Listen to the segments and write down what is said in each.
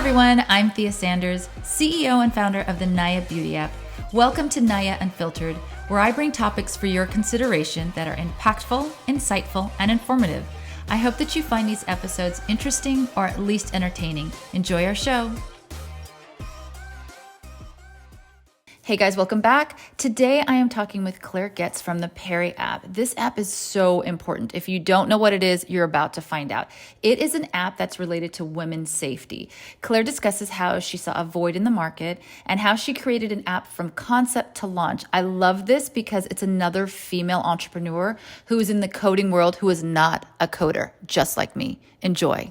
everyone, I'm Thea Sanders, CEO and founder of the Naya Beauty App. Welcome to Naya Unfiltered, where I bring topics for your consideration that are impactful, insightful, and informative. I hope that you find these episodes interesting or at least entertaining. Enjoy our show. Hey guys, welcome back. Today I am talking with Claire Guentz from the Parry App. This app is so important. If you don't know what it is, you're about to find out. It is an app that's related to women's safety. Claire discusses how she saw a void in the market and how she created an app from concept to launch. I love this because it's another female entrepreneur who is in the coding world who is not a coder, just like me. Enjoy.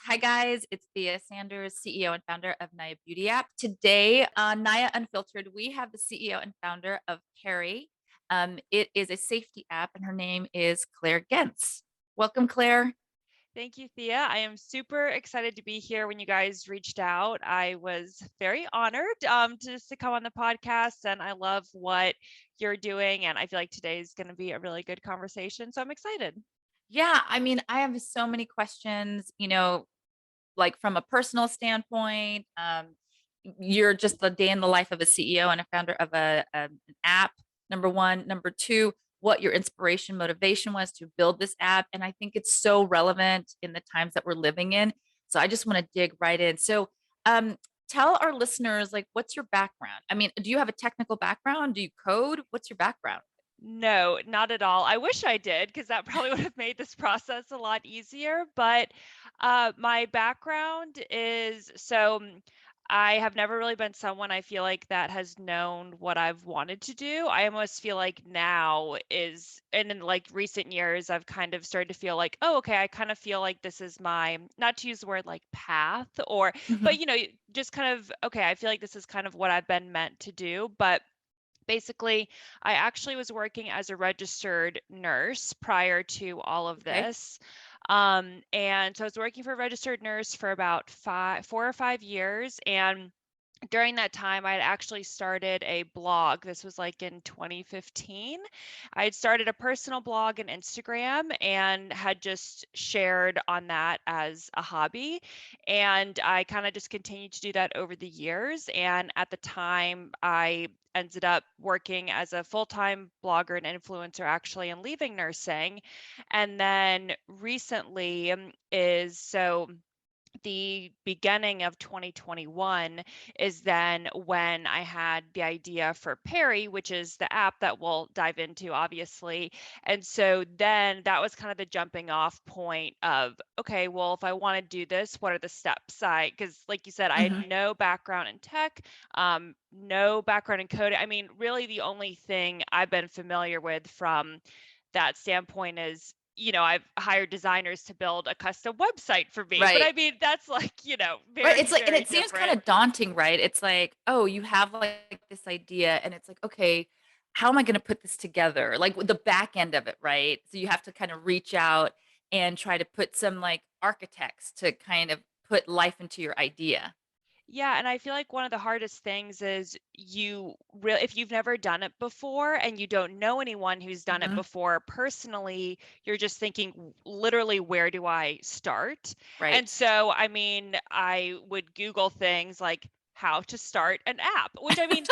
Hi guys, it's Thea Sanders, CEO and founder of Naya Beauty App. Today on Naya Unfiltered, we have the CEO and founder of Parry. It is a safety app and her name is Claire Guentz. Welcome, Claire. Thank you, Thea. I am super excited to be here when you guys reached out. I was very honored just to come on the podcast, and I love what you're doing. And I feel like today is going to be a really good conversation. So I'm excited. Yeah, I mean, I have so many questions, like from a personal standpoint. You're just the day in the life of a CEO and a founder of an app, number one. Number two, what your inspiration, motivation was to build this app. And I think it's so relevant in the times that we're living in. So I just want to dig right in. So tell our listeners, like, what's your background? I mean, do you have a technical background? Do you code? What's your background? No, not at all. I wish I did, because that probably would have made this process a lot easier. But my background is I have never really been someone I feel like that has known what I've wanted to do. I almost feel like now is, and in like recent years, I've kind of started to feel like, oh, okay, I kind of feel like this is my, not to use the word like path or, Mhm. but just kind of, okay, I feel like this is kind of what I've been meant to do. But basically, I actually was working as a registered nurse prior to all of Okay. this. And so I was working for a registered nurse for about 4 or 5 years. And during that time, I had actually started a blog. This was like in 2015. I had started a personal blog and Instagram and had just shared on that as a hobby. And I kind of just continued to do that over the years. And at the time, I ended up working as a full-time blogger and influencer actually and leaving nursing. And then recently the beginning of 2021 is then when I had the idea for Parry, which is the app that we'll dive into, obviously. And so then that was kind of the jumping off point of, okay, well, if I want to do this, what are the steps? Because like you said, I had Mhm. no background in tech, no background in coding. I mean, really the only thing I've been familiar with from that standpoint is I've hired designers to build a custom website for me. But Right. I mean, that's like, Right. very, It's like, and very it seems kind different. of daunting, right? It's like, oh, you have like this idea, and it's like, okay, how am I going to put this together? Like with the back end of it, right? So you have to kind of reach out and try to put some like architects to kind of put life into your idea. Yeah, and I feel like one of the hardest things is if you've never done it before and you don't know anyone who's done it Hmm. before personally, you're just thinking literally, where do I start? And Right. so, I mean, I would Google things like how to start an app, which I mean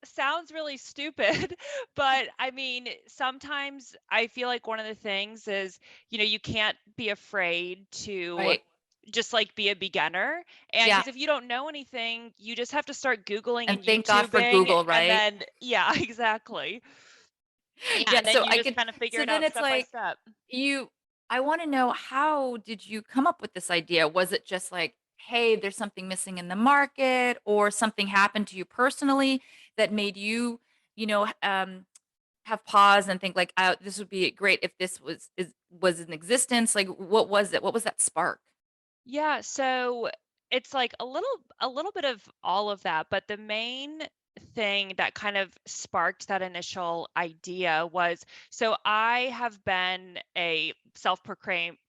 sounds really stupid, but I mean, sometimes I feel like one of the things is, you can't be afraid to Right. just like be a beginner. And Yeah. because if you don't know anything, you just have to start Googling And and thank God for YouTubing. Google, And right? then, yeah, exactly. Yeah. Yeah. And then So you I just can, kind of figure so it then out it's step by like, step. you, I want to know, how did you come up with this idea? Was it just like, hey, there's something missing in the market, or something happened to you personally that made you, you know, um, have pause and think like, this would be great if this was in existence? Like, what was it? What was that spark? Yeah. So it's like a little bit of all of that. But the main thing that kind of sparked that initial idea was, so I have been a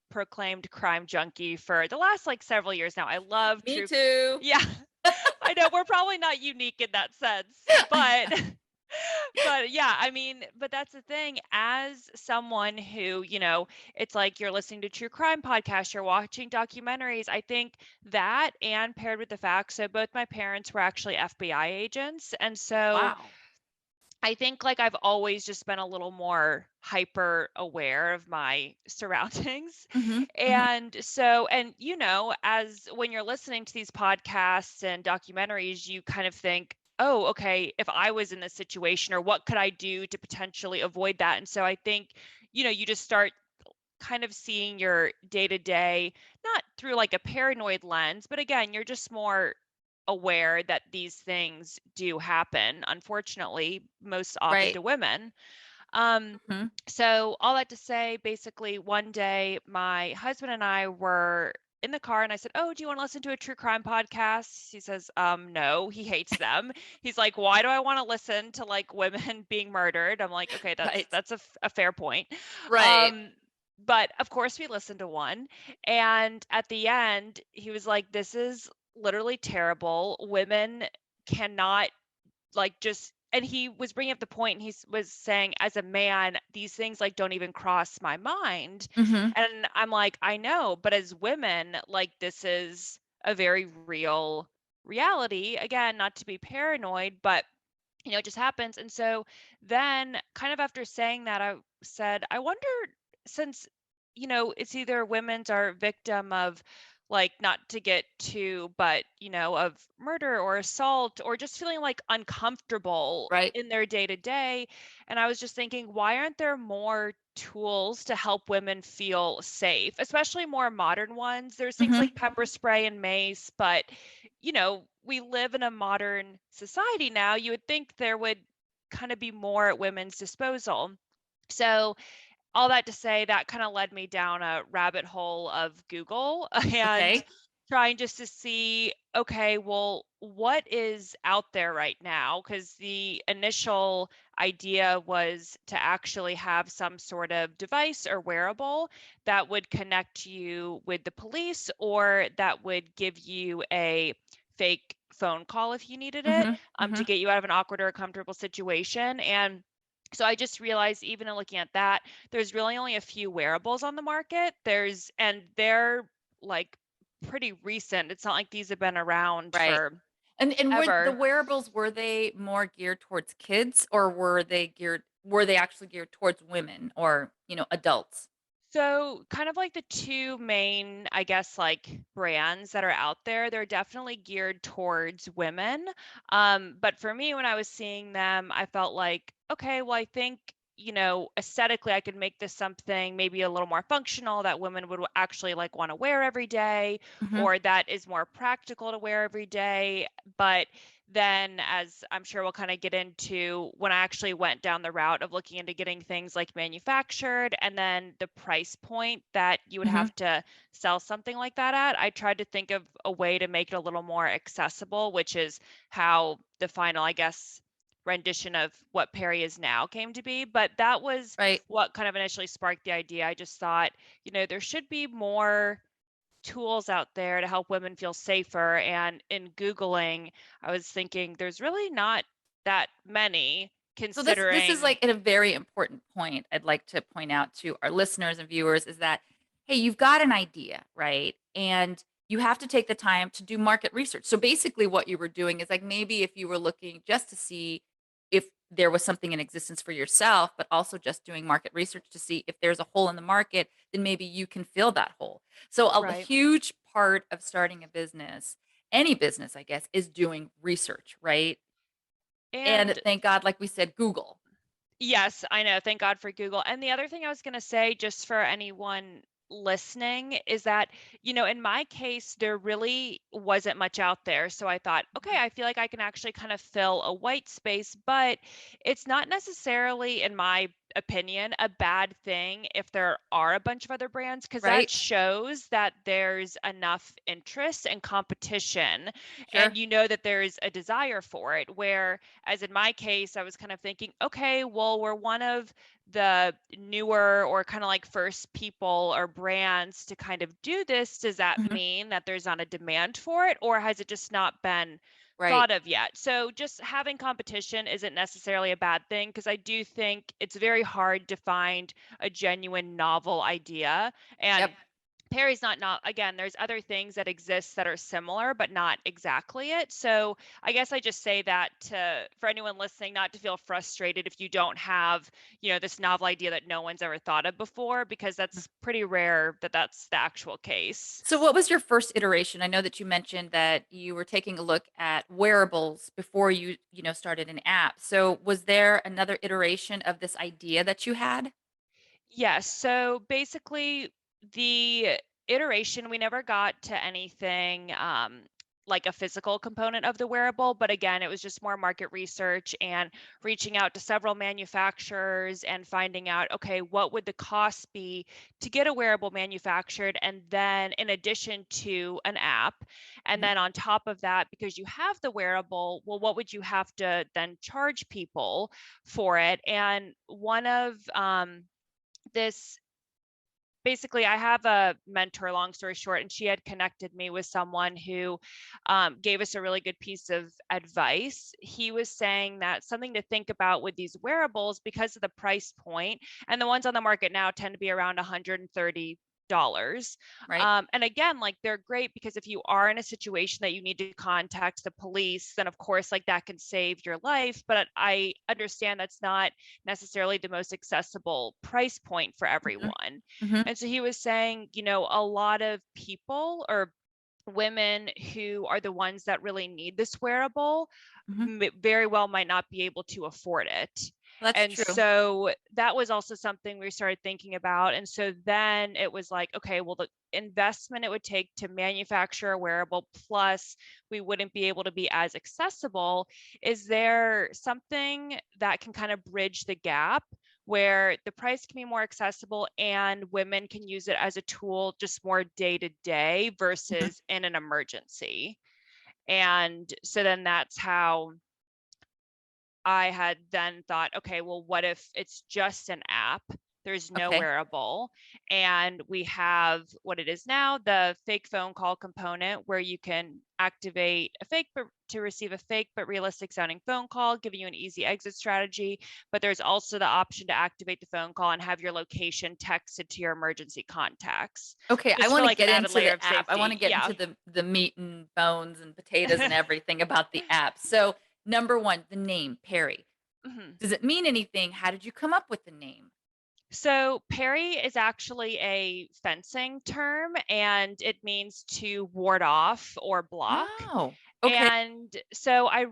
proclaimed crime junkie for the last like several years now. I love Me true. too. Yeah. I know we're probably not unique in that sense, but But yeah, I mean, but that's the thing. As someone who, it's like you're listening to true crime podcasts, you're watching documentaries. I think that, and paired with the fact, so both my parents were actually FBI agents. And so Wow. I think like I've always just been a little more hyper aware of my surroundings. Hmm. Hmm. And so, and as when you're listening to these podcasts and documentaries, you kind of think, oh, okay, if I was in this situation, or what could I do to potentially avoid that? And so I think, you just start kind of seeing your day to day, not through like a paranoid lens, but again, you're just more aware that these things do happen, unfortunately, most often Right. to women. Um, Hmm. so all that to say, basically, one day my husband and I were in the car and I said, "Oh, do you want to listen to a true crime podcast?" He says, no, he hates them. He's like, "Why do I want to listen to like women being murdered?" I'm like, "Okay, that's Right. that's a fair point." Right. Um, but of course we listened to one, and at the end, he was like, "This is literally terrible. Women cannot like just," and he was bringing up the point and was saying, as a man, these things like don't even cross my mind. Hmm. And I'm like, I know, but as women, like this is a very real reality. Again, not to be paranoid, but it just happens. And so then, kind of after saying that, I said, I wonder, since, it's either women's are victim of, like, not to get too, but, of murder or assault or just feeling like uncomfortable Right. in their day to day. And I was just thinking, why aren't there more tools to help women feel safe, especially more modern ones? There's things Hmm. like pepper spray and mace, but we live in a modern society now. You would think there would kind of be more at women's disposal. So, all that to say, that kind of led me down a rabbit hole of Google and Okay. trying just to see, okay, well, what is out there right now? Because the initial idea was to actually have some sort of device or wearable that would connect you with the police, or that would give you a fake phone call if you needed it, Hmm. to Hmm. get you out of an awkward or comfortable situation. And so I just realized, even in looking at that, there's really only a few wearables on the market. And they're like pretty recent. It's not like these have been around Right. for And were the ever. wearables, were they more geared towards kids, or were they actually geared towards women or, adults? So, kind of like the two main, I guess, like brands that are out there, they're definitely geared towards women. But for me, when I was seeing them, I felt like, okay, well, I think, aesthetically, I could make this something maybe a little more functional that women would actually like want to wear every day, Mhm. or that is more practical to wear every day. But then, as I'm sure we'll kind of get into, when I actually went down the route of looking into getting things like manufactured, and then the price point that you would Mhm. have to sell something like that at, I tried to think of a way to make it a little more accessible, which is how the final, I guess, rendition of what Perry is now came to be. But that was Right. what kind of initially sparked the idea. I just thought, there should be more tools out there to help women feel safer. And in Googling, I was thinking there's really not that many, So this is considering. like at a very important point I'd like to point out to our listeners and viewers is that, hey, you've got an idea, right? And you have to take the time to do market research. So basically what you were doing is like maybe if you were looking just to see if there was something in existence for yourself, but also just doing market research to see if there's a hole in the market, then maybe you can fill that hole. So a Right. huge part of starting a business, any business, I guess, is doing research, right? And And thank God, like we said, Google. yes, I know. Thank God for Google. And the other thing I was going to say, just for anyone listening, is that, in my case, there really wasn't much out there. So I thought, okay, Mhm. I feel like I can actually kind of fill a white space, but it's not necessarily, in my opinion, a bad thing if there are a bunch of other brands, because that Right? shows that there's enough interest and competition, and Sure. that there's a desire for it. Where, as in my case, I was kind of thinking, okay, well, we're one of the newer or kind of like first people or brands to kind of do this. Does that Mhm. mean that there's not a demand for it, or has it just not been Right. thought of yet. So just having competition isn't necessarily a bad thing because I do think it's very hard to find a genuine novel idea. Yep. And Perry's not again, there's other things that exist that are similar, but not exactly it. So I guess I just say that to for anyone listening, not to feel frustrated if you don't have, this novel idea that no one's ever thought of before, because that's pretty rare that that's the actual case. So what was your first iteration? I know that you mentioned that you were taking a look at wearables before you started an app. So was there another iteration of this idea that you had? Yes. So basically, the iteration, we never got to anything like a physical component of the wearable. But again, it was just more market research and reaching out to several manufacturers and finding out, okay, what would the cost be to get a wearable manufactured? And then in addition to an app, and Mhm. then on top of that, because you have the wearable, well, what would you have to then charge people for it? And one of this basically I have a mentor, long story short, and she had connected me with someone who gave us a really good piece of advice. He was saying that something to think about with these wearables, because of the price point, and the ones on the market now tend to be around $130. Right. And again, like, they're great because if you are in a situation that you need to contact the police, then of course, like, that can save your life. But I understand that's not necessarily the most accessible price point for Mhm. everyone. Mhm. And so he was saying, a lot of people or women who are the ones that really need this wearable Mhm. very well might not be able to afford it. That's And true. so that was also something we started thinking about. And so then it was like, okay, well, the investment it would take to manufacture a wearable, plus we wouldn't be able to be as accessible. Is there something that can kind of bridge the gap where the price can be more accessible and women can use it as a tool just more day to day Mhm. versus in an emergency? And so then that's how I had then thought, okay, well, what if it's just an app? There's no Okay. wearable. And we have what it is now, the fake phone call component, where you can activate a fake but to receive a fake but realistic sounding phone call, giving you an easy exit strategy. But there's also the option to activate the phone call and have your location texted to your emergency contacts, Okay, I just for want to like an get added into layer the of app. I want safety. to get Yeah. into the meat and bones and potatoes and everything about the app. So, number 1, the name, Perry. Mhm. Does it mean anything? How did you come up with the name? So parry is actually a fencing term, and it means to ward off or block. Oh, okay. And so I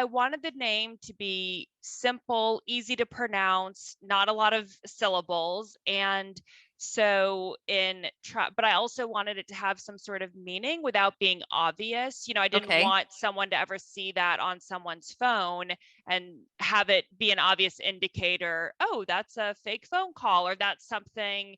wanted the name to be simple, easy to pronounce, not a lot of syllables. And so but I also wanted it to have some sort of meaning without being obvious. I didn't Okay. want someone to ever see that on someone's phone and have it be an obvious indicator, oh, that's a fake phone call, or that's something,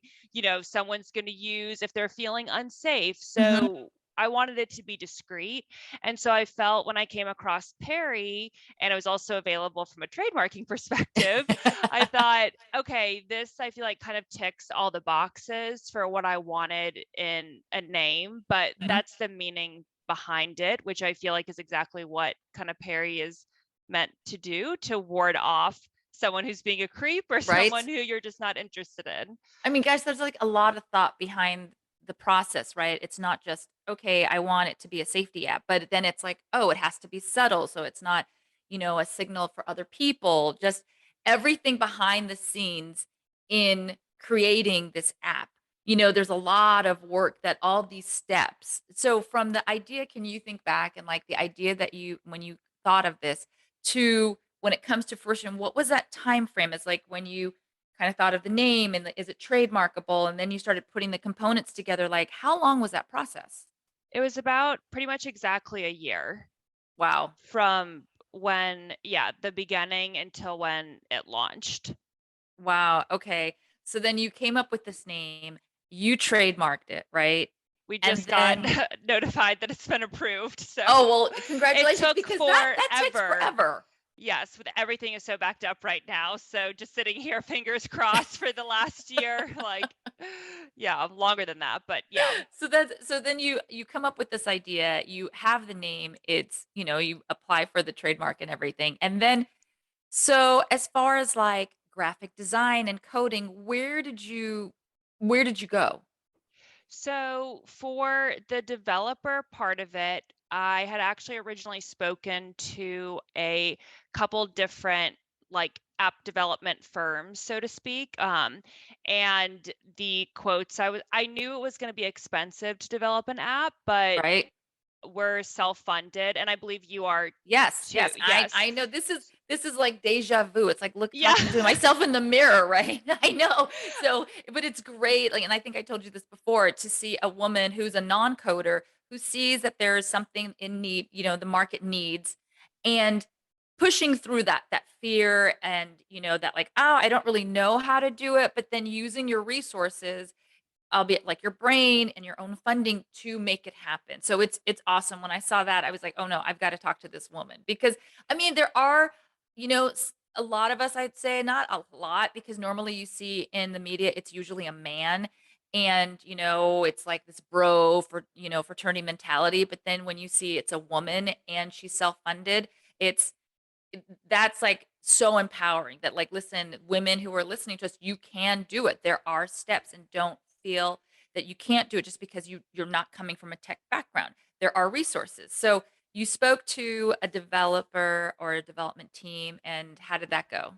someone's going to use if they're feeling unsafe. Mhm. So I wanted it to be discreet. And so I felt when I came across Perry, and it was also available from a trademarking perspective, I thought, okay, this I feel like kind of ticks all the boxes for what I wanted in a name, but Mhm. that's the meaning behind it, which I feel like is exactly what kind of Perry is meant to do, to ward off someone who's being a creep or Right? someone who you're just not interested in. I mean, guys, there's like a lot of thought behind the process, right? It's not just, okay, I want it to be a safety app, but then it's like, oh, it has to be subtle. So it's not, a signal for other people, just everything behind the scenes in creating this app. There's a lot of work that all these steps. So from the idea, can you think back and like the idea that when you thought of this to when it comes to fruition, what was that time frame? It's like when you kind of thought of the name and is it trademarkable? And then you started putting the components together. Like, how long was that process? It was about pretty much exactly a year Wow. from when, yeah, the beginning until when it launched. Wow. Okay. So then you came up with this name, you trademarked it, right? We And just got then, notified that it's been approved. So oh, well, it congratulations, took because that takes forever. forever. Yes, with everything is so backed up right now. So just sitting here, fingers crossed for the last year, like, yeah, longer than that, but yeah. So then you come up with this idea, you have the name, it's, you apply for the trademark and everything. And then so as far as like graphic design and coding, where did you go? So for the developer part of it, I had actually originally spoken to a couple different like app development firms, so to speak. And the quotes I knew it was going to be expensive to develop an app, but Right? we're self-funded, and I believe you are Yes, too. yes. I Yes. I know this is like deja vu. It's like Yeah. talking to myself in the mirror, right? I know. So, but it's great. Like, and I think I told you this before, to see a woman who's a non-coder who sees that there is something in need, the market needs, and pushing through that fear and that like, oh, I don't really know how to do it, but then using your resources, albeit like your brain and your own funding, to make it happen. So it's awesome. When I saw that, I was like, "Oh no, I've got to talk to this woman." Because I mean, there are, a lot of us, I'd say, not a lot, because normally you see in the media it's usually a man, and it's like this bro for, fraternity mentality, but then when you see it's a woman and she's self-funded, it's that's like so empowering, that like, listen, women who are listening to us, you can do it. There are steps, and don't feel that you can't do it just because you're not coming from a tech background. There are resources. So you spoke to a developer or a development team, and how did that go?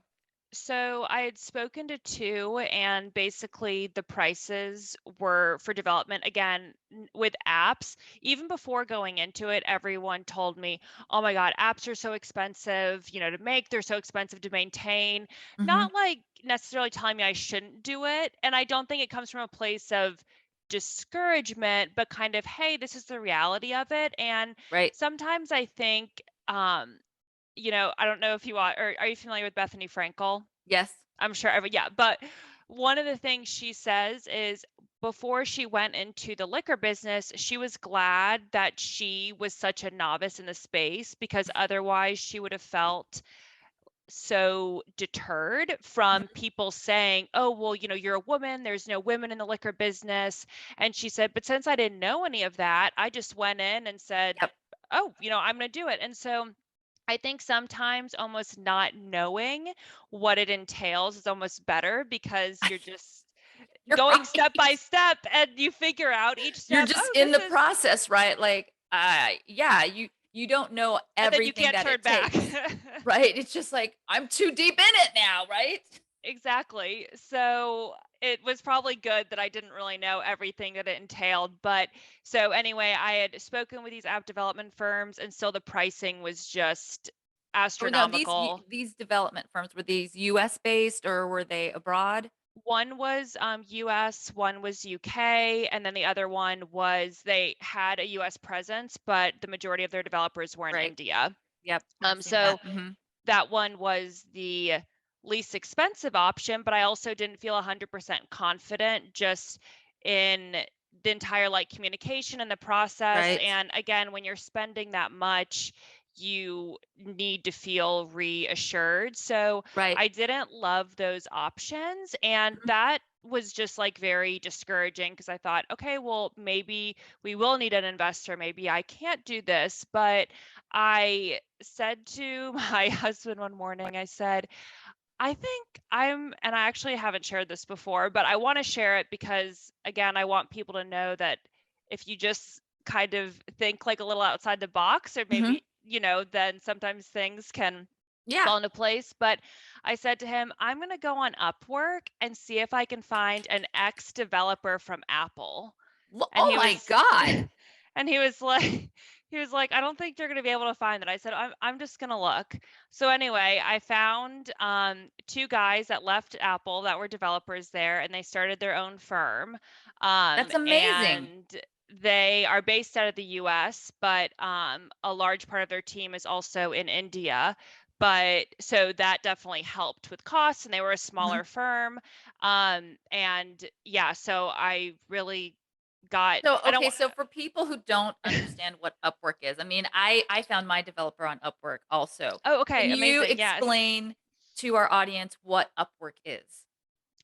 So I had spoken to two, and basically the prices were for development again with apps. Even before going into it, everyone told me, "Oh my God, apps are so expensive, to make. They're so expensive to maintain." Hmm. Not like necessarily telling me I shouldn't do it. And I don't think it comes from a place of discouragement, but kind of, hey, this is the reality of it. And Right. sometimes I think, I don't know if you are, or are you familiar with Bethany Frankel? Yes. I'm sure yeah, but one of the things she says is before she went into the liquor business, she was glad that she was such a novice in the space, because otherwise she would have felt so deterred from Mhm. people saying, "Oh, well, you're a woman, there's no women in the liquor business." And she said, "But since I didn't know any of that, I just went in and said, Yep. "Oh, I'm going to do it." And so I think sometimes almost not knowing what it entails is almost better, because you're just You're going step by right. step and you figure out each You're step, just oh, in this the is, process, right? Like, yeah, you don't know and then you everything can't that turn it back. takes. Right? It's just like, I'm too deep in it now, right? Exactly. So it was probably good that I didn't really know everything that it entailed. But so anyway, I had spoken with these app development firms, and still the pricing was just Oh, no, these astronomical. these development firms, were these US based or were they abroad? One was US, one was UK, and then the other one was they had a US presence, but the majority of their developers were in Right. India. Yep, I've seen So that. Mhm. that one was the least expensive option, but I also didn't feel 100% confident just in the entire like communication and the process. Right. And again, when you're spending that much, you need to feel reassured. So Right. I didn't love those options. And Mhm. that was just like very discouraging, because I thought, okay, well, maybe we will need an investor. Maybe I can't do this. But I said to my husband one morning, I said, I think and I actually haven't shared this before, but I want to share it because, again, I want people to know that if you just kind of think like a little outside the box, or Mhm. maybe, then sometimes things can Yeah. fall into place. But I said to him, I'm going to go on Upwork and see if I can find an ex developer from Apple. And Oh he my was god. and he was like he was like, "I don't think you're gonna be able to find it." I said, I'm just gonna look." So anyway, I found two guys that left Apple that were developers there, and they started their own firm. That's amazing. And they are based out of the US, but a large part of their team is also in India. But so that definitely helped with costs, and they were a Mhm. smaller firm. And yeah, so I really got So, I don't okay, so for people who don't understand what Upwork is, I mean, I found my developer on Upwork also. Oh, Can okay, you amazing. Yes. explain to our audience what Upwork is?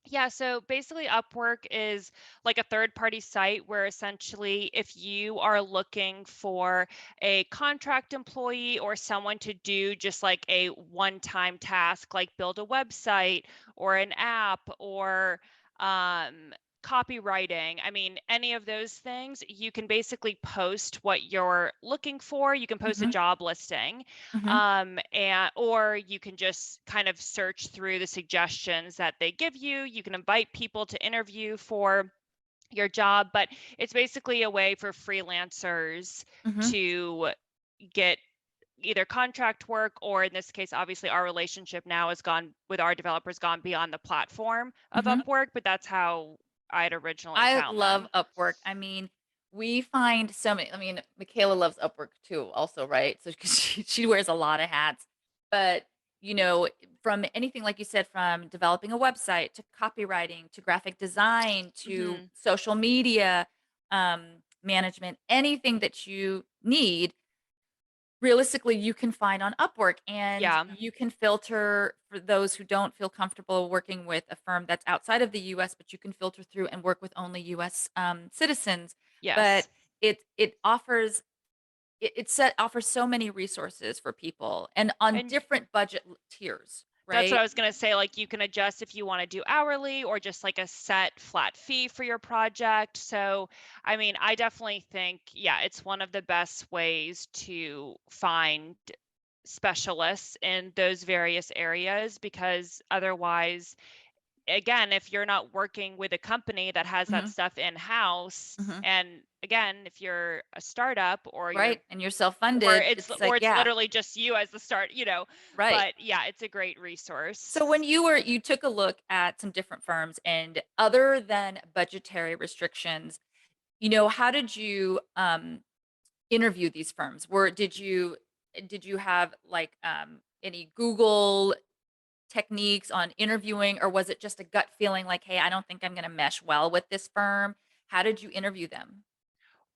Yeah, so basically Upwork is like a third-party site where essentially if you are looking for a contract employee or someone to do just like a one-time task, like build a website or an app or um, copywriting, I mean, any of those things, you can basically post what you're looking for. You can post a Mhm, job listing, mhm, and or you can just kind of search through the suggestions that they give you. You can invite people to interview for your job, but it's basically a way for freelancers mhm, to get either contract work, or in this case obviously our relationship now has gone with our developers gone beyond the platform of mhm. Upwork, but that's how I'd originally I found love them. Upwork. I mean, we find so many. I mean, Michaela loves Upwork too, also, right? So 'cause she wears a lot of hats. But from anything like you said, from developing a website to copywriting to graphic design to Hmm. social media management, anything that you need realistically you can find on Upwork, and Yeah. you can filter for those who don't feel comfortable working with a firm that's outside of the US, but you can filter through and work with only US citizens. But Yes. it offers so many resources for people and on And different budget tiers, that's what right? I was gonna say, like, you can adjust if you wanna do hourly or just, like, a set flat fee for your project, so, I mean, I definitely think, yeah, it's one of the best ways to find specialists in those various areas because otherwise, again, if you're not working with a company that has that Hmm. stuff in-house, Hmm. and again, if you're a startup or you're Right, and you're or self-funded. it's It's or like, it's yeah, literally just you as the start. right. But yeah, it's a great So when resource. you took a look at some different firms, and other than budgetary restrictions, how did you, interview these firms? Did you have, like, any Google techniques on interviewing, or was it just a gut feeling like, "Hey, I don't think I'm gonna mesh well with this firm?" How did you interview them?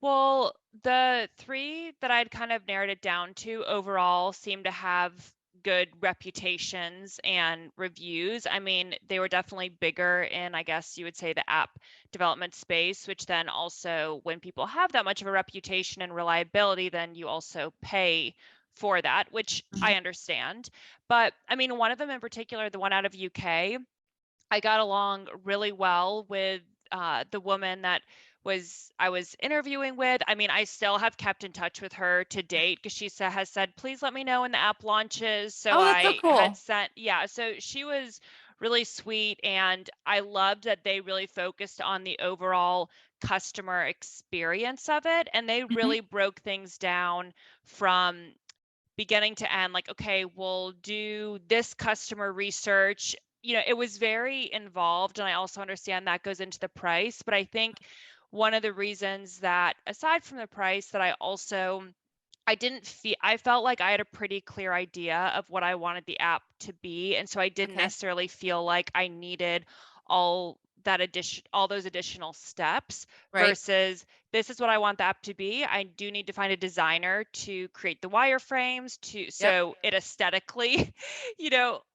Well, the 3 that I'd kind of narrowed it down to overall seemed to have good reputations and reviews. I mean, they were definitely bigger in, I guess you would say, the app development space, which then also, when people have that much of a reputation and reliability, then you also pay for that, which I Mhm, understand. But I mean, one of them in particular, the one out of UK, I got along really well with the woman that I was interviewing with. I mean, I still have kept in touch with her to yeah. date because has said, please let me know when the app launches. So Oh, that's so I had cool. sent, yeah. So she was really sweet, and I loved that they really focused on the overall customer experience of it, and they Mhm, really broke things down from beginning to end, like, okay, we'll do this customer research. It was very involved, and I also understand that goes into the price, but I think one of the reasons that, aside from the price, that I felt like I had a pretty clear idea of what I wanted the app to be, and so I didn't okay, necessarily feel like I needed all those additional steps right, versus, this is what I want the app to be. I do need to find a designer to create the wireframes yep, so it aesthetically,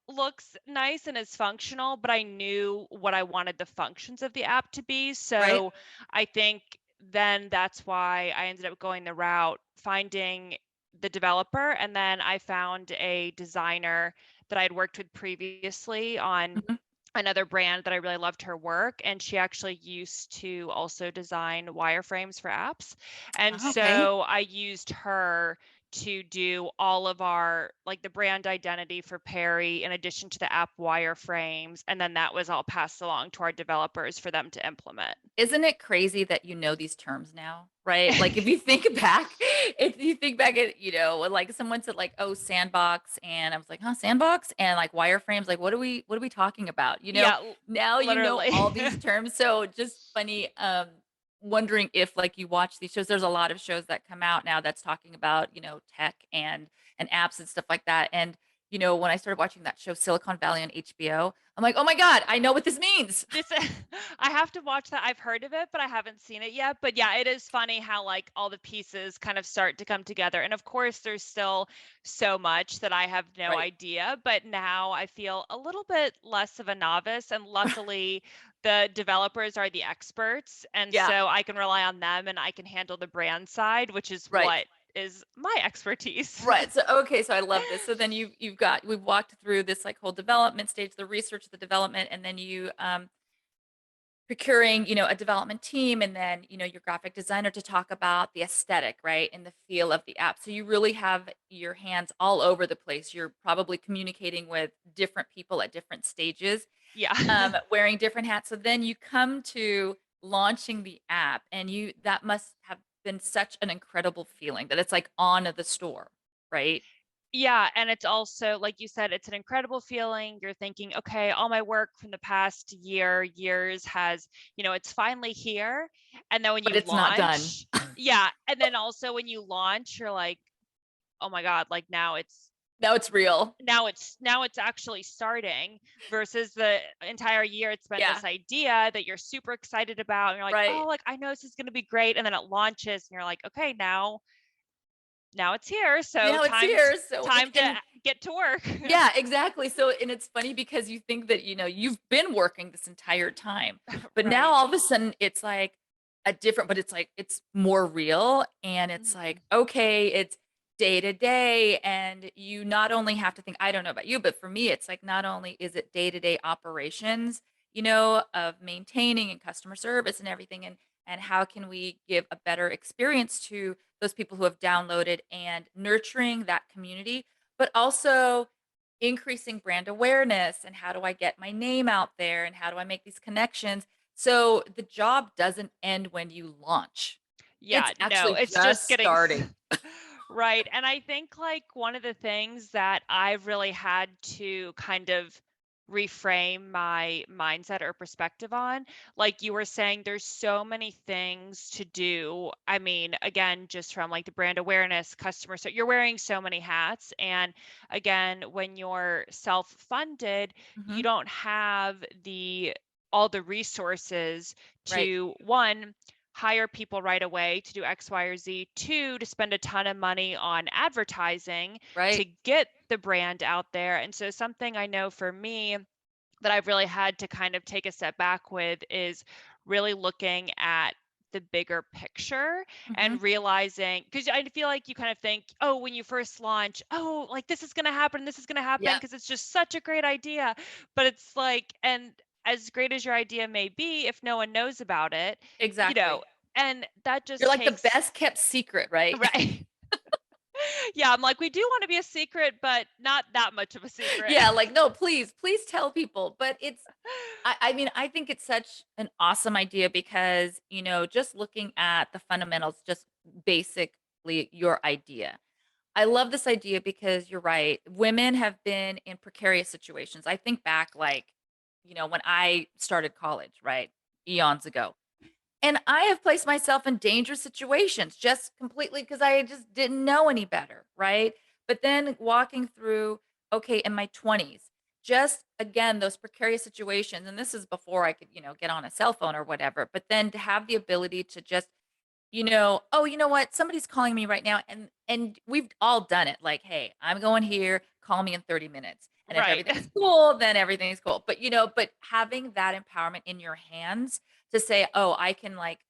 looks nice and is functional, but I knew what I wanted the functions of the app to be. right, So I think then that's why I ended up going the route finding the developer, and then I found a designer that I'd worked with previously on mhm. another brand that I really loved her work, and she actually used to also design wireframes for apps. And Oh, okay. so I used her to do all of our, like, the brand identity for Perry in addition to the app wireframes, and then that was all passed along to our developers for them to implement. Isn't it crazy that you know these terms now, right? Like, if you think back if you think back at, when, like, someone said, like, "Oh, sandbox," and I was like, "Huh, sandbox?" And, like, wireframes, like, what are we talking about, Yeah, Now you know literally. all these terms, so just funny, wondering if, like, you watch these shows. There's a lot of shows that come out now that's talking about, tech and apps and stuff like that, and, when I started watching that show Silicon Valley on HBO, I'm like, "Oh my god, I know what this means." This I have to watch that. I've heard of it, but I haven't seen it yet. But yeah, it is funny how like all the pieces kind of start to come together. And of course, there's still so much that I have no Right. idea, but now I feel a little bit less of a novice, and luckily the developers are the experts, and Yeah, so I can rely on them and I can handle the brand side, which is right. what is my expertise. Right. So okay, so I love this. So then we've walked through this like whole development stage, the research, the development, and then you procuring, a development team and then, your graphic designer to talk about the aesthetic, right? And the feel of the app. So you really have your hands all over the place. You're probably communicating with different people at different stages, Yeah. wearing different hats. So then you come to launching the app and that must have been such an incredible feeling that it's like on the store, right? Yeah, and it's also, like you said, it's an incredible feeling. You're thinking, okay, all my work from the past years has, it's finally here. And then when But you it's not done. launch, yeah, and then also when you launch, you're like, oh my God, like Now it's real. now it's actually starting versus the entire year it's been Yeah, this idea that you're super excited about and you're like, oh, right. like I know this is going to be great, and then it launches and you're like, okay, now it's here, so Now it's here. So time to and get to work. yeah, exactly. So and it's funny because you think that, you've been working this entire time, but now Right. all of a sudden it's like but it's like it's more real and it's like, Mhm. okay, it's day to day and you not only have to think, I don't know about you, but for me it's like not only is it day to day operations, of maintaining and customer service and everything and how can we give a better experience to those people who have downloaded and nurturing that community, but also increasing brand awareness and how do I get my name out there and how do I make these connections? So the job doesn't end when you launch. It's Yeah, no, actually it's just just getting starting. right. And I think like one of the things that I've really had to kind of reframe my mindset or perspective on, like you were saying, there's so many things to do. I mean, again, just from like the brand awareness, customer, so you're wearing so many hats. And again, when you're self-funded, you Mhm. don't have all the resources Right. to one, hire people right away to do X, Y, or Z. Two, to spend a ton of money on advertising to Right. get the brand out there. And so, something I know for me that I've really had to kind of take a step back with is really looking at the bigger picture Mhm. and realizing, because I feel like you kind of think, oh, when you first launch, oh, like this is going to happen, this is going to happen Yeah, because it's just such a great idea. But it's like, and as great as your idea may be, if no one knows about it, you know, exactly. and that You're just like the takes, best kept secret, right? right. Yeah, I'm like, we do want to be a secret, but not that much of a secret. Yeah, like, "No, please tell people." But I mean, I think it's such an awesome idea because, just looking at the fundamentals, just basically your idea. I love this idea because you're right. Women have been in precarious situations. I think back like, when I started college, right? Eons ago. And I have placed myself in dangerous situations just completely because I just didn't know any better, right? But then walking through, okay, in my 20s, just again, those precarious situations. And this is before I could, get on a cell phone or whatever. But then to have the ability to just "Oh, you know what? Somebody's calling me right now," and we've all done it, like, "Hey, I'm going here, call me in 30 minutes." And if Right. everything's cool, then everything's cool. But, but having that empowerment in your hands to say, "Oh, I can like,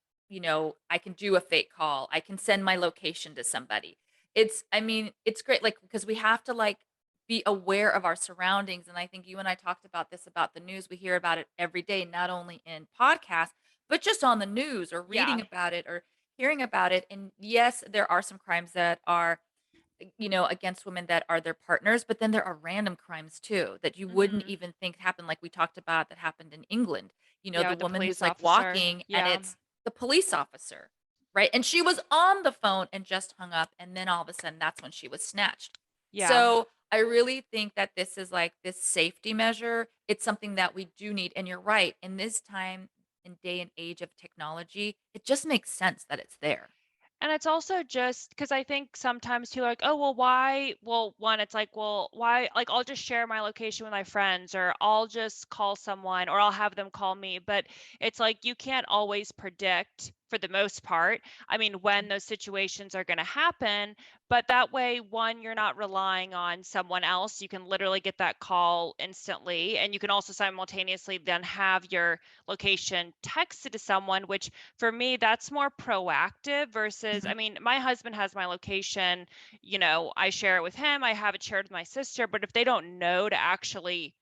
I can do a fake call. I can send my location to somebody." I mean, it's great, like, because we have to like be aware of our surroundings. And I think you and I talked about this about the news. We hear about it every day, not only in podcasts, but just on the news or Yeah. reading about it or hearing about it. And yes, there are some crimes that are, against women that are their partners, but then there are random crimes too that you wouldn't Hmm. even think happened, like we talked about that happened in England. Yeah, The with the woman who's police like officer. walking and Yeah. it's the police officer, right? And she was on the phone and just hung up. And then all of a sudden, that's when she was snatched. Yeah. So I really think that this is like this safety measure. It's something that we do need. And you're right. In this time and day and age of technology, it just makes sense that it's there. And it's also just because I think sometimes people are like, oh, well, why? Well, one, it's like, well, why? Like, I'll just share my location with my friends, or I'll just call someone, or I'll have them call me. But it's like you can't always predict for the most part. I mean, when those situations are going to happen. But that way, one, you're not relying on someone else. You can literally get that call instantly. And you can also simultaneously then have your location texted to someone, which for me, that's more proactive versus, I Mhm. mean, my husband has my location, I share it with him, I have it shared with my sister, but if they don't know to actually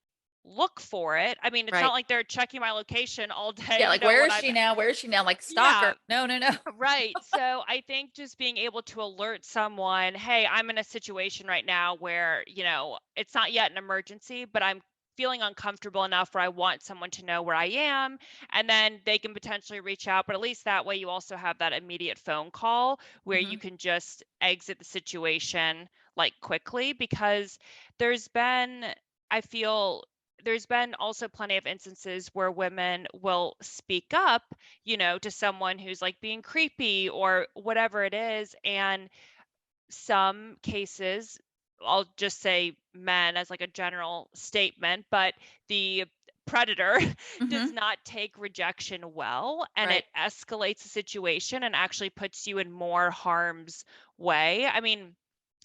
look for it, I mean, it's not Right. like they're checking my location all day, Yeah, like, when "Where is I'm, she now? Where is she now?" Like, yeah, stalker. No, no, no. right. So I think just being able to alert someone, hey, I'm in a situation right now where, it's not yet an emergency, but I'm feeling uncomfortable enough where I want someone to know where I am. And then they can potentially reach out. But at least that way you also have that immediate phone call where you Mhm. can just exit the situation like quickly because there's been, I feel, there's been also plenty of instances where women will speak up, to someone who's like being creepy or whatever it is. And some cases, I'll just say men as like a general statement, but the predator does Mhm. not take rejection well, and it Right. escalates the situation and actually puts you in more harm's way. I mean,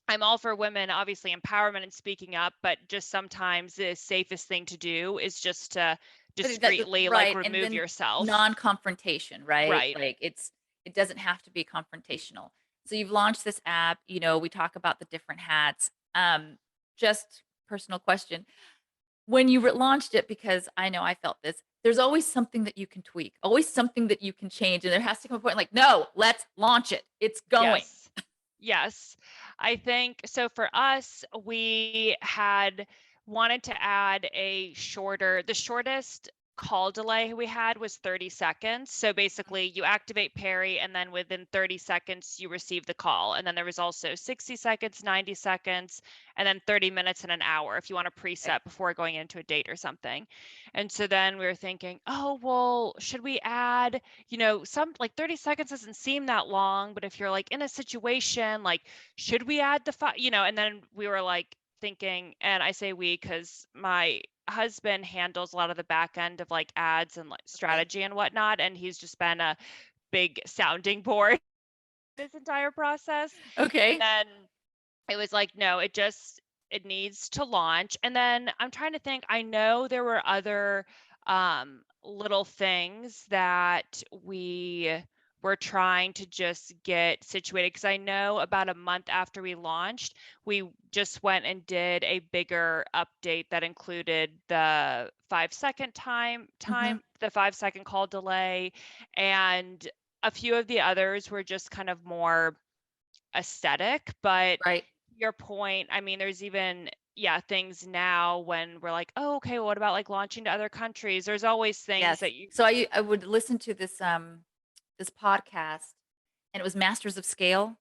I'm all for women, obviously, empowerment and speaking up, but just sometimes the safest thing to do is just to But that discreetly like right, and remove then yourself. non-confrontation, right? Right. Like, it doesn't have to be confrontational. So you've launched this app, we talk about the different hats. Just personal question. When you launched it, because I know I felt this, there's always something that you can tweak, always something that you can change, and there has to come a point like, "No, let's launch it. It's going." Yes. Yes. I think so for us, we had wanted to add the shortest call delay we had was 30 seconds. So basically, you activate Parry, and then within 30 seconds, you receive the call. And then there was also 60 seconds, 90 seconds, and then 30 minutes and an hour if you want to Okay. preset before going into a date or something. And so then we were thinking, oh, well, should we add some like 30 seconds doesn't seem that long, but if you're like in a situation, like, should we add and then we were like thinking, and I say we because my husband handles a lot of the back end of like ads and like Okay. strategy and whatnot, and he's just been a big sounding board this entire process. And Okay. then it was like, no, it needs to launch. And then I'm trying to think, I know there were other little things that we were trying to just get situated because I know about a month after we launched, we just went and did a bigger update that included the 5-second Mhm. the 5-second call delay, and a few of the others were just kind of more aesthetic. But Right. your point, I mean, there's even, yeah, things now when we're like, oh, okay, well, what about like launching to other countries? There's always things Yes. that you, So I would listen to this podcast, and it was Masters of Scale.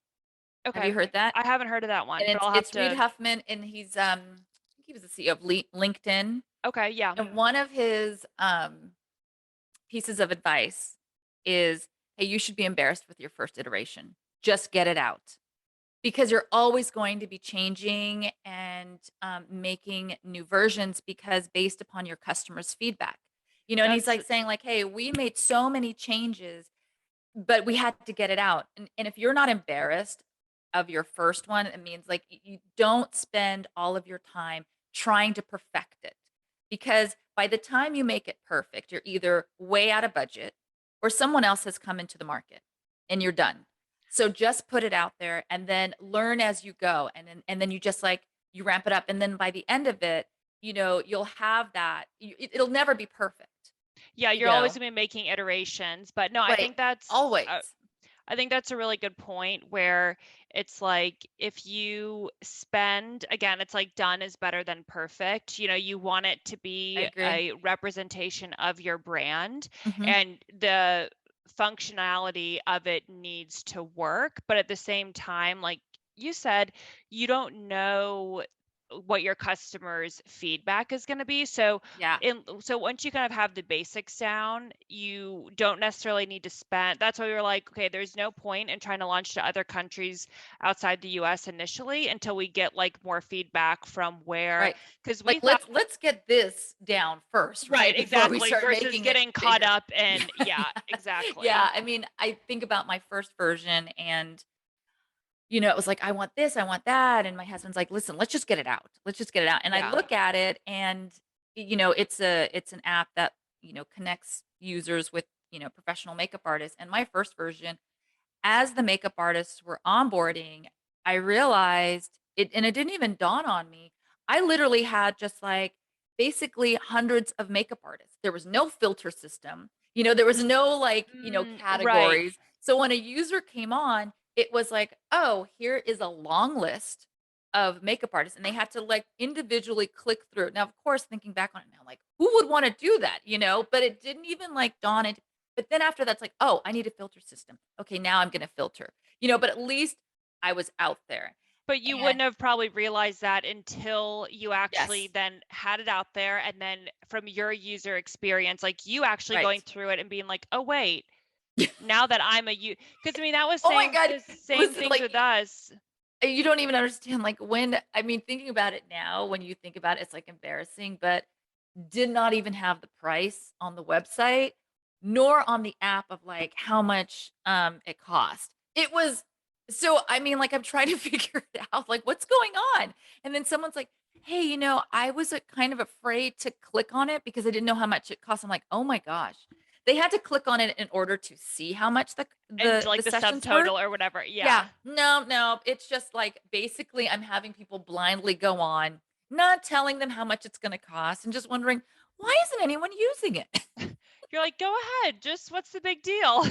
Have okay, you heard that? I haven't heard of that one, And but I'll have it's Reid to, Huffman, and I think he was the CEO of LinkedIn. okay, yeah, And one of his pieces of advice is, "Hey, you should be embarrassed with your first iteration. Just get it out." Because you're always going to be changing and making new versions because based upon your customers' feedback. And he's that's, like saying like, "Hey, we made so many changes, but we had to get it out." And if you're not embarrassed of your first one, it means like you don't spend all of your time trying to perfect it. Because by the time you make it perfect, you're either way out of budget or someone else has come into the market and you're done. So just put it out there and then learn as you go. And then you just like you ramp it up. And then by the end of it, you'll have that. It'll never be perfect, yeah, you you're always know. going to be making iterations. But no, Right. Always. I think that's a really good point where it's like if you spend, again, it's like done is better than perfect. You want it to I be agree. a representation of your brand, Mhm. and the functionality of it needs to work. But at the same time, like you said, you don't know. what your customers' feedback is going to be. So Yeah. so once you kind of have the basics down, you don't necessarily need to spend. That's why we were like, okay, there's no point in trying to launch to other countries outside the US initially until we get like more feedback from where, Right. because Like, we thought, let's get this down first, right, right? Before we exactly, start versus making it getting caught bigger. up Yeah. in, yeah, Yeah. exactly. Yeah, I mean, I think about my first version and, it was like, "I want this, I want that," and my husband's like, "Listen, let's just get it out. Let's just get it out." And I Yeah. look at it and, it's an app that, connects users with, professional makeup artists, and my first version, as the makeup artists were onboarding, I realized it, and it didn't even dawn on me. I literally had just like basically hundreds of makeup artists. There was no filter system. There was no like, Right. categories. So when a user came on, it was like, oh, here is a long list of makeup artists. And they had to like individually click through. Now, of course, thinking back on it now, like, who would want to do that? But it didn't even like dawn into. But then after that's like, "Oh, I need a filter system. Okay, now I'm gonna filter." But at least I was out there. But you And wouldn't have probably realized that until you actually yes, then had it out there, and then from your user experience, like, you actually going right. through it and being like, "Oh, wait, now that I'm a you," because I mean, that was Oh my god. the same Listen, things like, with us. you don't even understand, like, thinking about it now, when you think about it, it's, like, embarrassing, but did not even have the price on the website, nor on the app of, like, how much, it cost. It was so, I mean, like, I'm trying to figure it out, like, "What's going on?" And then someone's like, "Hey, I was, kind of afraid to click on it because I didn't know how much it cost." I'm like, "Oh my gosh." They had to click on it in order to see how much the And, the like, the the sessions were. subtotal or whatever, Yeah. yeah. No, no, it's just, like, basically, I'm having people blindly go on, not telling them how much it's gonna cost, and just wondering, "Why isn't anyone using it?" You're like, "Go ahead, just what's the big deal?"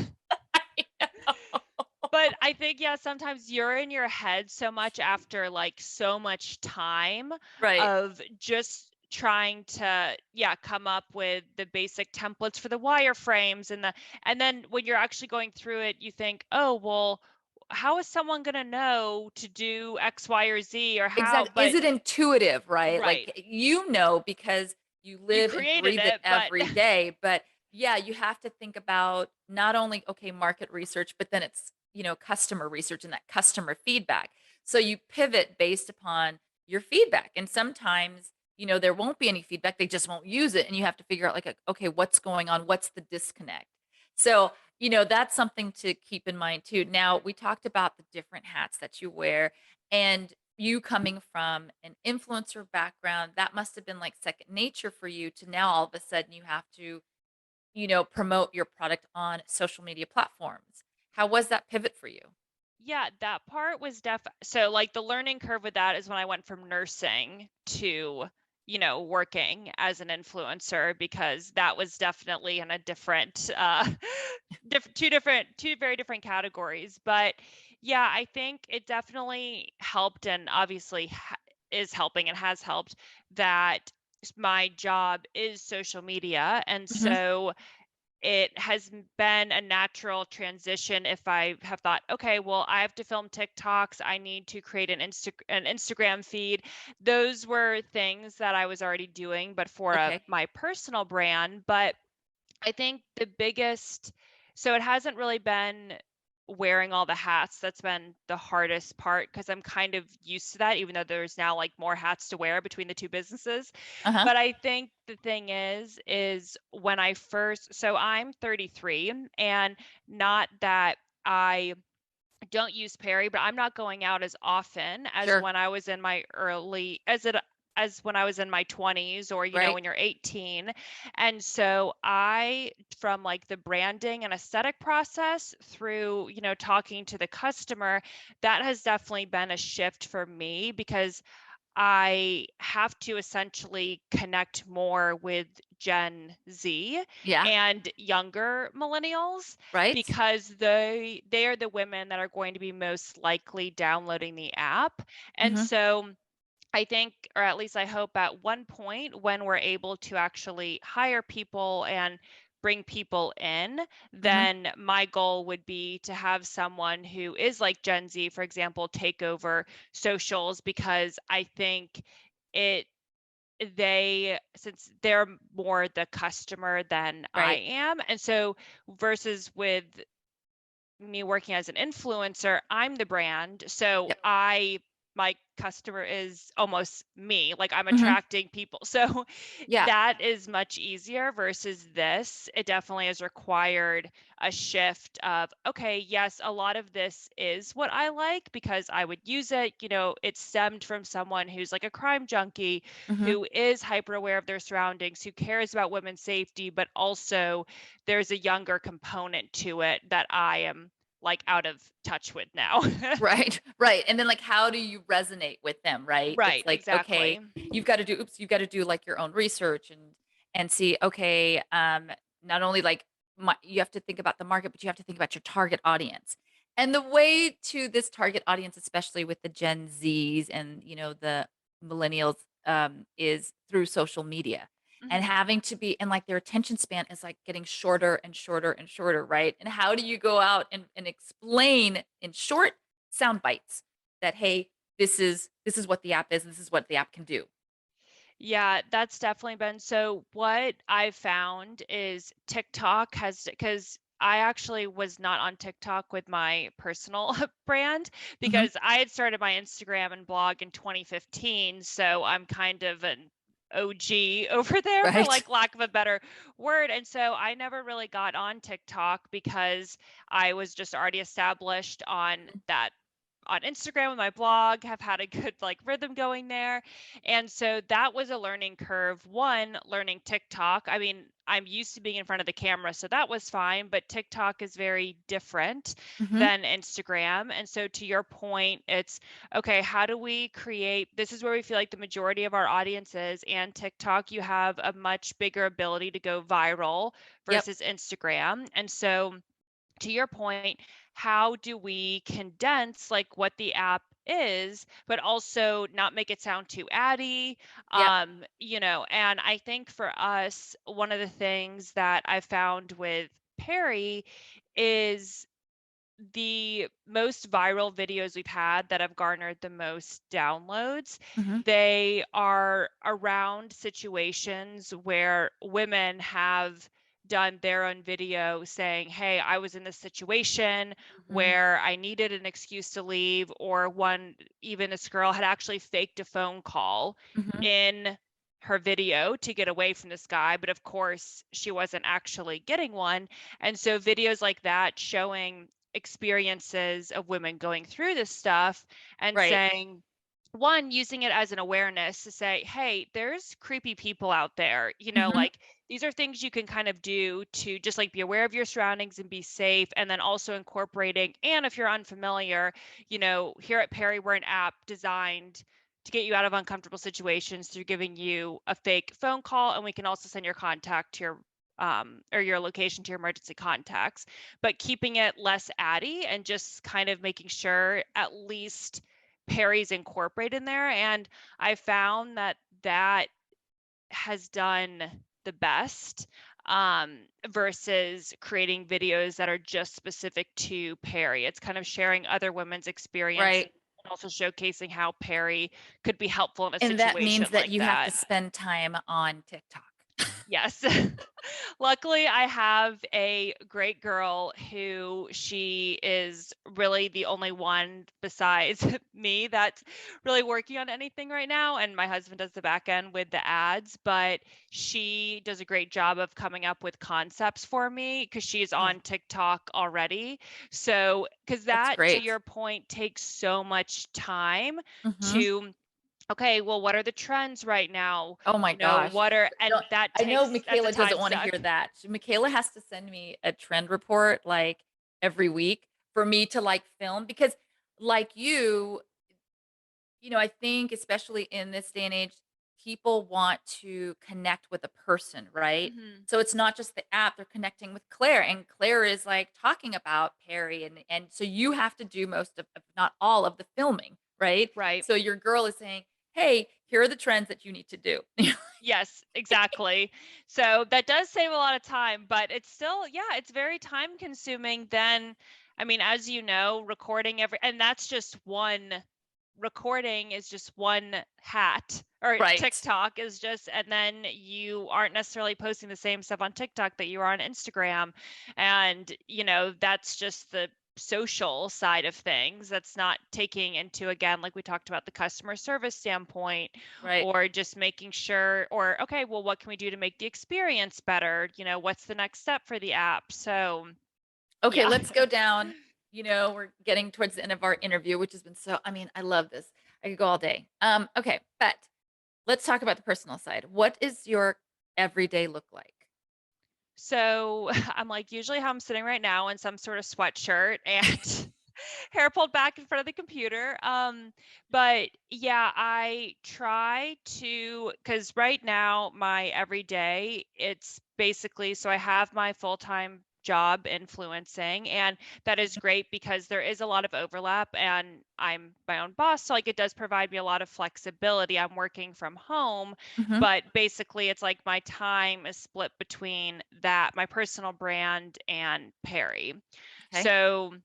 But I think, yeah, sometimes you're in your head so much after, like, so much time Right. of just trying to, yeah, come up with the basic templates for the wireframes and then when you're actually going through it, you think, "Oh, well, how is someone gonna know to do X, Y, or Z or how?" Exactly. Is But it intuitive, right? right. Like, because you You live and created breathe it it, but every day, but, yeah, you have to think about not only, okay, market research, but then it's, customer research and that customer feedback. So you pivot based upon your feedback, and sometimes, there won't be any feedback, they just won't use it, and you have to figure out, like, okay, what's going on? What's the disconnect? So, that's something to keep in mind too. Now, we talked about the different hats that you wear, and you coming from an influencer background, that must have been like second nature for you to now all of a sudden you have to, promote your product on social media platforms. How was that pivot for you? yeah, that part was so, like, the learning curve with that is when I went from nursing to, working as an influencer because that was definitely in a different, two very different categories. But, yeah, I think it definitely helped and obviously is helping and has helped that my job is social media, and Mhm. so it has been a natural transition if I have thought, okay, well, I have to film TikToks, I need to create an Instagram feed. Those were things that I was already doing, but for Okay. my personal brand. But I think the biggest, so it hasn't really been wearing all the hats that's been the hardest part because I'm kind of used to that, even though there's now like more hats to wear between the two businesses. Uh-huh. But I think the thing is when I first, so I'm 33, and not that I don't use Perry, but I'm not going out as often as Sure. when I was in my early as when I was in my 20s or Right. when you're 18. And so I from like the branding and aesthetic process through, talking to the customer, that has definitely been a shift for me because I have to essentially connect more with Gen Z Yeah. and younger millennials Right. because they are the women that are going to be most likely downloading the app. And Mhm. so I think, or at least I hope at one point when we're able to actually hire people and bring people in, Mhm. then my goal would be to have someone who is like Gen Z, for example, take over socials because I think since they're more the customer than I Right. am, and so versus with me working as an influencer, I'm the brand. So Yep. my customer is almost me, like I'm Hmm. attracting people. So Yeah. that is much easier versus this. It definitely has required a shift of, okay, yes, a lot of this is what I like because I would use it. It stemmed from someone who's like a crime junkie, Hmm. who is hyper aware of their surroundings, who cares about women's safety, but also there's a younger component to it that I am like out of touch with now. Right, right. And then like how do you resonate with them, right? Right, It's like, okay, exactly. you've got to do like your own research and see, okay, not only like you have to think about the market, but you have to think about your target audience. And the way to this target audience, especially with the Gen Zs and the millennials, is through social media. And Mhm. having to be and like their attention span is like getting shorter and shorter and shorter, right? And how do you go out and explain in short sound bites that, hey, this is what the app is, this is what the app can do. Yeah, that's definitely been so what I've found is TikTok has because I actually was not on TikTok with my personal brand Hmm. because I had started my Instagram and blog in 2015, so I'm kind of an OG over there for Right. like lack of a better word. And so I never really got on TikTok because I was just already established on Instagram with my blog, have had a good like rhythm going there. And so that was a learning curve. One, learning TikTok. I mean, I'm used to being in front of the camera, so that was fine, but TikTok is very different Hmm. than Instagram. And so to your point, it's okay, how do we create this is where we feel like the majority of our audience is, and TikTok, you have a much bigger ability to go viral Yep. versus Instagram. And so to your point, how do we condense like what the app is, but also not make it sound too addy? Yep. And I think for us, one of the things that I found with Parry is the most viral videos we've had that have garnered the most downloads, Hmm. they are around situations where women have done their own video saying, hey, I was in this situation Hmm. where I needed an excuse to leave, or even this girl had actually faked a phone call Hmm. in her video to get away from this guy, but of course she wasn't actually getting one. And so videos like that showing experiences of women going through this stuff and Right. saying, one, using it as an awareness to say, hey, there's creepy people out there, Hmm. like these are things you can kind of do to just like be aware of your surroundings and be safe. And then also incorporating, and if you're unfamiliar, here at Perry, we're an app designed to get you out of uncomfortable situations through giving you a fake phone call. And we can also send your contact to your or your location to your emergency contacts, but keeping it less addy and just kind of making sure at least Perry's incorporated in there. And I found that has done the best versus creating videos that are just specific to Perry. It's kind of sharing other women's experience Right. and also showcasing how Perry could be helpful in a And that means situation that like you have to that. spend time on TikTok. Yes. Luckily, I have a great girl who she is really the only one besides me that's really working on anything right now. And my husband does the back end with the ads, but she does a great job of coming up with concepts for me because she's Oh, on TikTok already. So, because that's that, to great. your point, takes so much time Hmm. to okay, well, what are the trends right now? Oh my gosh. And Don't that I know that's a Michaela doesn't time want to suck. hear that. Michaela has to send me a trend report like every week for me to like film because like I think especially in this day and age, people want to connect with a person, right? Mhm. So it's not just the app, they're connecting with Claire and Claire is like talking about Perry and so you have to do most of if not all of the filming, right? Right. So your girl is saying, "Hey, here are the trends that you need to do." Yes, exactly. So that does save a lot of time, but it's still, yeah, it's very time consuming then. I mean, as you know, recording and that's just one recording is just one hat, or Right. TikTok is just, and then you aren't necessarily posting the same stuff on TikTok that you are on Instagram. And, that's just the social side of things. That's not taking into, again, like we talked about, the customer service standpoint, Right. or just making sure, or, okay, well, what can we do to make the experience better? What's the next step for the app? So, Okay, yeah. let's go down. We're getting towards the end of our interview, which has been I mean, I love this. I could go all day. Okay, but let's talk about the personal side. What is your everyday look like? So I'm like usually how I'm sitting right now in some sort of sweatshirt and hair pulled back in front of the computer. But yeah, I try to, because right now my everyday, it's basically, so I have my full-time job influencing, and that is great because there is a lot of overlap, and I'm my own boss, so like it does provide me a lot of flexibility. I'm working from home, Mhm. but basically it's like my time is split between that, my personal brand, and Parry. Okay. So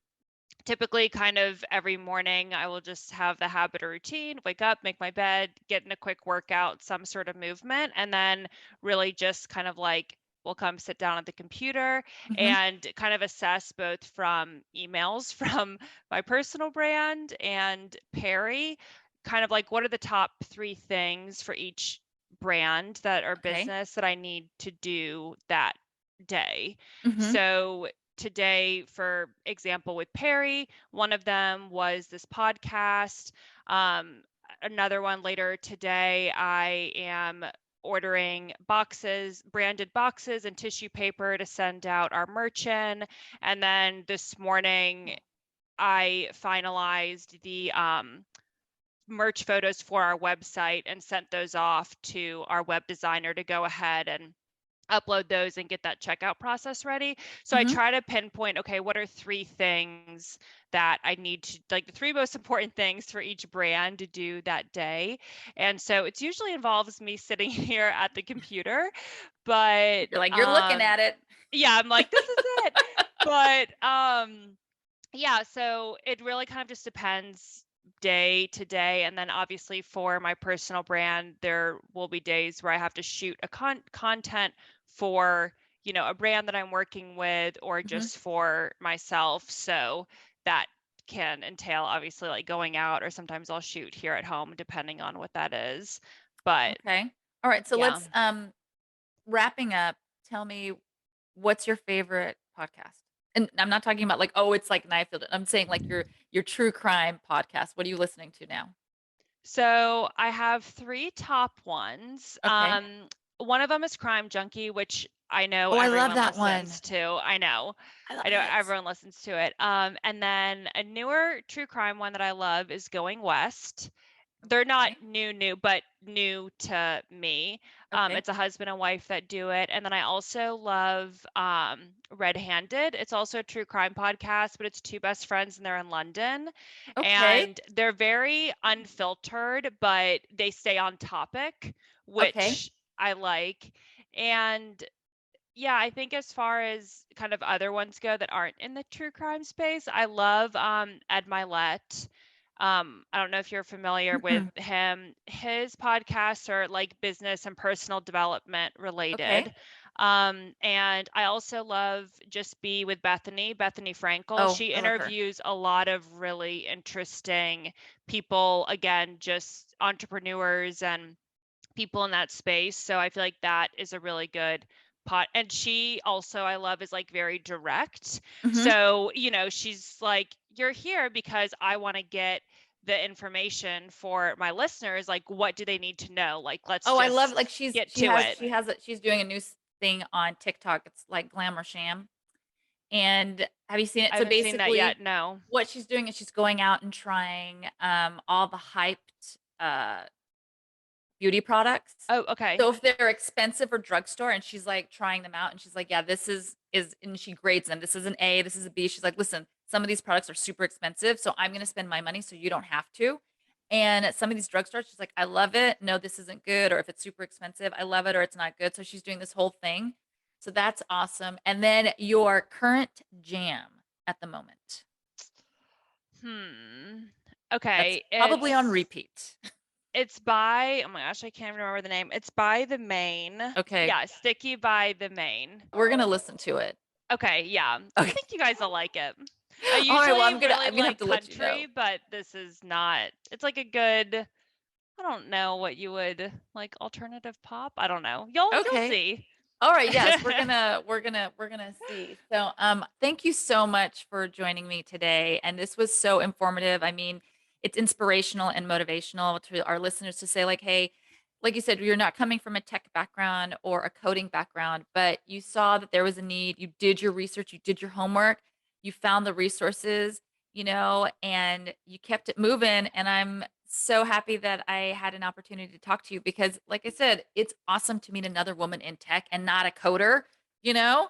typically kind of every morning I will just have the habit or routine, wake up, make my bed, get in a quick workout, some sort of movement, and then really just kind of like will come sit down at the computer Mhm. and kind of assess both from emails from my personal brand and Perry, kind of like what are the top three things for each brand that or Okay. business that I need to do that day. Mhm. So today, for example, with Perry, one of them was this podcast. Um, Another one later today, I am ordering boxes, branded boxes and tissue paper to send out our merch in. And then this morning, I finalized the merch photos for our website and sent those off to our web designer to go ahead and upload those and get that checkout process ready. So I Mhm. try to pinpoint, okay, what are three things that I need to, like the three most important things for each brand to do that day. And so it's usually involves me sitting here at the computer, but You're like, you're looking at it. yeah, I'm like, this is it. But yeah, so it really kind of just depends day to day. And then obviously for my personal brand, there will be days where I have to shoot a content for, a brand that I'm working with or Mhm. just for myself. So that can entail obviously like going out, or sometimes I'll shoot here at home depending on what that is. But Okay. All right, so yeah. let's wrapping up, tell me what's your favorite podcast? And I'm not talking about like, oh, it's like Knife Field. I'm saying like your true crime podcast. What are you listening to now? So I have three top ones. Okay. One of them is Crime Junkie, which I know Oh, I love everyone that one. listens to. I know. I I love know it. everyone listens to it. And then a newer true crime one that I love is Going West. They're not Okay. new, but new to me. Okay. It's a husband and wife that do it. And then I also love Red Handed. It's also a true crime podcast, but it's two best friends and they're in London. Okay. And they're very unfiltered, but they stay on topic, Okay. which I like. And yeah, I think as far as kind of other ones go that aren't in the true crime space, I love Ed Milet. I don't know if you're familiar with Mm-mm. him. His podcasts are like business and personal development Okay. related. And I also love Just Be with Bethany Frankel. Oh, She I love her. interviews a lot of really interesting people, again, just entrepreneurs and people in that space. So I feel like that is a really good pot. And she also, I love, is like very direct. Mhm. So, she's like, you're here because I want to get the information for my listeners. Like, what do they need to know? Like, let's Oh, I love like just get to it. she's doing a new thing on TikTok. It's like Glamour Sham. And have you seen it? I So haven't seen that basically yet. No. what she's doing is she's going out and trying all the hyped beauty products. Oh, okay. So if they're expensive or drugstore and she's like trying them out and she's like, yeah, this is and she grades them. This is an A, this is a B. She's like, listen, some of these products are super expensive, so I'm going to spend my money so you don't have to. And at some of these drugstores, she's like, I love it. No, this isn't good. Or if it's super expensive, I love it or it's not good. So she's doing this whole thing. So that's awesome. And then your current jam at the moment. Hmm. That's Okay, probably on repeat. it's by, oh my gosh, I can't remember the name. It's by the Maine. Okay. Yeah, Sticky by the Maine. We're going to listen to it. Okay, yeah. I Okay. think you guys will like it. I All right. Well, usually really I'm gonna have like to let you know. country, but this is not. It's like a good, I don't know what you would like, alternative pop. I don't know. You'll Okay. see. All right. Yes, we're gonna see. So, thank you so much for joining me today. And this was so informative. I mean, it's inspirational and motivational to our listeners to say, like, hey, like you said, you're not coming from a tech background or a coding background, but you saw that there was a need. You did your research, you did your homework, you found the resources, and you kept it moving. And I'm so happy that I had an opportunity to talk to you because, like I said, it's awesome to meet another woman in tech and not a coder, you know?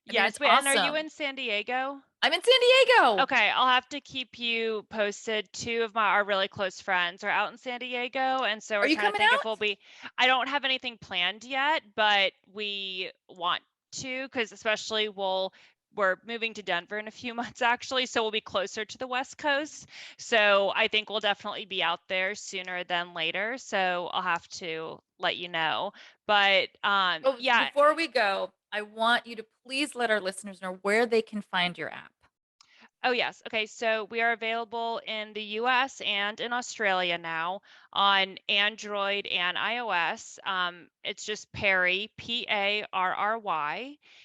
I mean, it's Yes, wait, and are you awesome. in San Diego? I'm in San Diego. Okay, I'll have to keep you posted. Two of our really close friends are out in San Diego, and so Are we're you trying to coming think if out? I don't have anything planned yet, but we want to, because especially we're moving to Denver in a few months actually, so we'll be closer to the West Coast. So I think we'll definitely be out there sooner than later. So I'll have to let you know. But Oh, yeah. before we go, I want you to please let our listeners know where they can find your app. Oh, yes. Okay. So we are available in the US and in Australia now on Android and iOS. It's just Parry, Parry.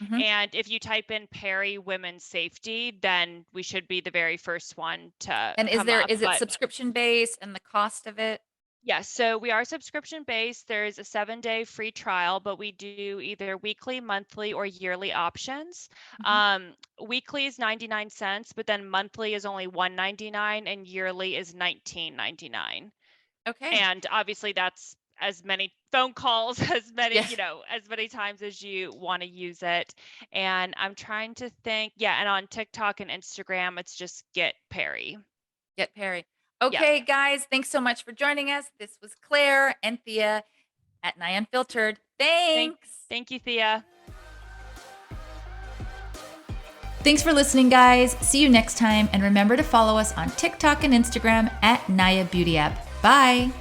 Mhm. And if you type in Parry Women's Safety, then we should be the very first one to And come up. is it But subscription based and the cost of it? yes, so we are subscription based. There's a 7-day free trial, but we do either weekly, monthly, or yearly options. Mhm. Weekly is 99 cents, but then monthly is only 199 and yearly is 19.99. Okay. And obviously that's as many phone calls, as many, Yeah. as many times as you want to use it. And I'm trying to think, yeah, and on TikTok and Instagram, it's just Get Perry. Get Perry. Yep. Okay, guys, thanks so much for joining us. This was Claire and Thea at Unfiltered. Thank, Thanks. thank you, Thea. Thanks for listening, guys. See you next time. And remember to follow us on TikTok and Instagram at Naya Beauty App. Bye.